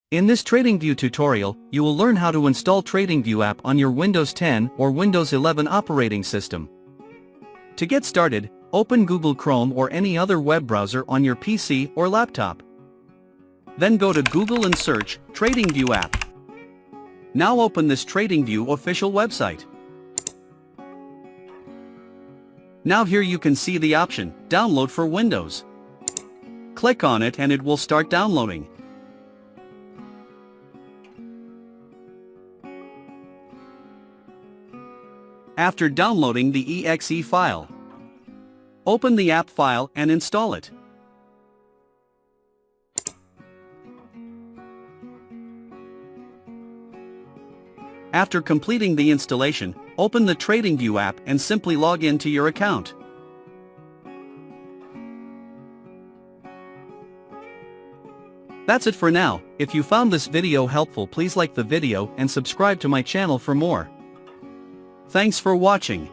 In this Tradingview tutorial, you will learn how to install Tradingview app on your Windows 10 or Windows 11 operating system. To get started, open Google Chrome or any other web browser on your PC or laptop. Then go to Google and search Tradingview app. Now open this Tradingview official website. Now here you can see the option, Download for Windows. Click on it and it will start downloading. After downloading the exe file, open the app file and install it. After completing the installation, open the Tradingview app and simply log in to your account. That's it for now. If you found this video helpful, please like the video and subscribe to my channel for more. Thanks for watching.